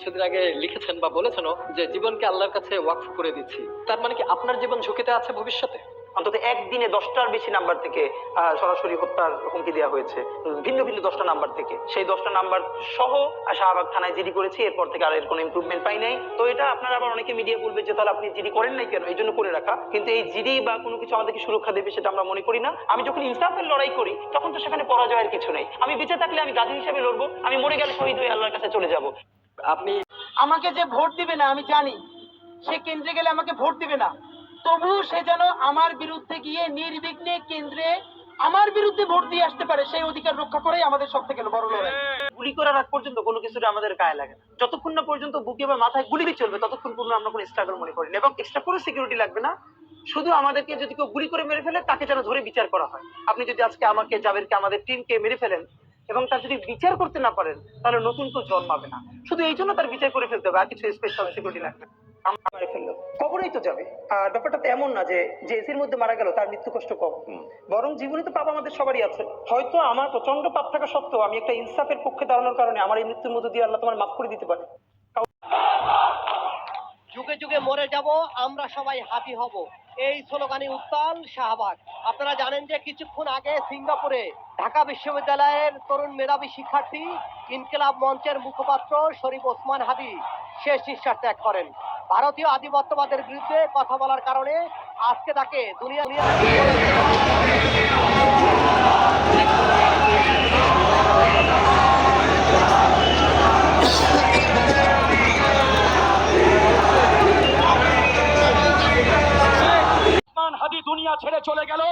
কিছুদিন আগে লিখেছেন বা বলেছেনও যে জীবনকে আল্লাহর কাছে ওয়াকফ করে দিচ্ছি। তার মানে কি আপনার জীবন ঝুঁকিতে আছে ভবিষ্যতে? অন্তত একদিনে 10টার বেশি নাম্বার থেকে সরাসরি হত্যার হুমকি দেওয়া হয়েছে, ভিন্ন ভিন্ন 10টা নাম্বার থেকে। সেই 10টা নাম্বার সহ শাহবাগ থানায় জিডি করেছি, এরপর থেকে আর এর কোনো ইমপ্রুভমেন্ট পাই নাই। তো এটা আপনারা আবার অনেকে মিডিয়া বলবে যে তাহলে আপনি জিডি করেন নাই কেন, এই জন্য করে রাখা। কিন্তু এই জিডি বা কোনো কিছু আমাদেরকে সুরক্ষা দেবে সেটা আমরা মনে করি না। আমি যখন ইনসাফের লড়াই করি তখন তো সেখানে পরাজয়ের কিছু নেই। আমি বেঁচে থাকলে আমি গাজী হিসেবে লড়বো, আমি মরে গেলে শহীদ হয়ে আল্লাহর কাছে চলে যাব। আপনি আমাকে যে ভোট দিবে না আমি জানি, সে কেন্দ্রে গেলে আমাকে ভোট দিবে না, তবুও সে যেন আমার বিরুদ্ধে গিয়ে নির্বিঘ্নে কেন্দ্রে আমার বিরুদ্ধে ভোট দিয়ে আসতে পারে, সেই অধিকার রক্ষা করেই আমাদের সব থেকে বড় লড়াই। গুলি করার আগ পর্যন্ত কোনো কিছুটা আমাদের গায়ে লাগে না। যতক্ষণ না পর্যন্ত বুকে বা মাথায় গুলি চলবে ততক্ষণ পর্যন্ত আমরা কোনো স্ট্রাগল মনে করি না, এবং এক্সট্রা কোনো সিকিউরিটি লাগবে না। শুধু আমাদেরকে যদি কেউ গুলি করে মেরে ফেলে তাকে যেন ধরে বিচার করা হয়। আপনি যদি আজকে আমাকে, জাবেরকে, আমাদের টিমকে মেরে ফেলেন এবং তার যদি বিচার করতে না পারেন তাহলে নতুন কেউ জন্মাবে না। শুধু এই জন্য তার বিচার করে ফেলতে হবে, আর কিছু স্পেশাল সিকিউরিটি লাগবে না। আমরা মেরে ফেললো কবরেই তো যাবে। আর ব্যাপারটা তো এমন না যে যে এসির মধ্যে মারা গেল তার মৃত্যু কষ্ট কম, বরং জীবনে তো পাপ আমাদের সবারই আছে। হয়তো আমার প্রচন্ড পাপ থাকা সত্ত্বেও আমি একটা ইনসাফের পক্ষে দাঁড়ানোর কারণে আমার এই মৃত্যুর মধ্যে দিয়ে আল্লাহ তোমার মাফ করে দিতে পারে। যুগে যুগে মরে যাব, আমরা সবাই হাতি হব, এই স্লোগানে উত্তাল শাহবাগ। আপনারা জানেন যে কিছুক্ষণ আগে সিঙ্গাপুরে ঢাকা বিশ্ববিদ্যালয়ের তরুণ মেধাবী শিক্ষার্থী ইনকিলাব মঞ্চের মুখপাত্র শরীফ ওসমান হাদি শেষ নিঃশ্বাস ত্যাগ করেন। ভারতীয় আধিপত্যবাদের বিরুদ্ধে কথা বলার কারণে আজকে তাকে দুনিয়া হাদি দুনিয়া ছেড়ে চলে গেল,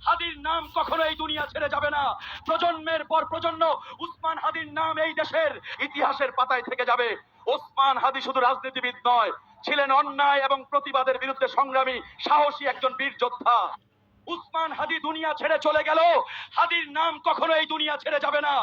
হাদির নাম কখনো এই দুনিয়া ছেড়ে যাবে না। প্রজন্মের পর প্রজন্ম উসমান হাদির নাম এই দেশের ইতিহাসের পাতায় থেকে যাবে। ওসমান হাদি শুধু রাজনীতিবিদ নয়, ছিলেন অন্যায় এবং প্রতিবাদের বিরুদ্ধে সংগ্রামী সাহসী একজন বীর যোদ্ধা। উসমান হাদি দুনিয়া ছেড়ে চলে গেল, হাদির নাম কখনো এই দুনিয়া ছেড়ে যাবে না।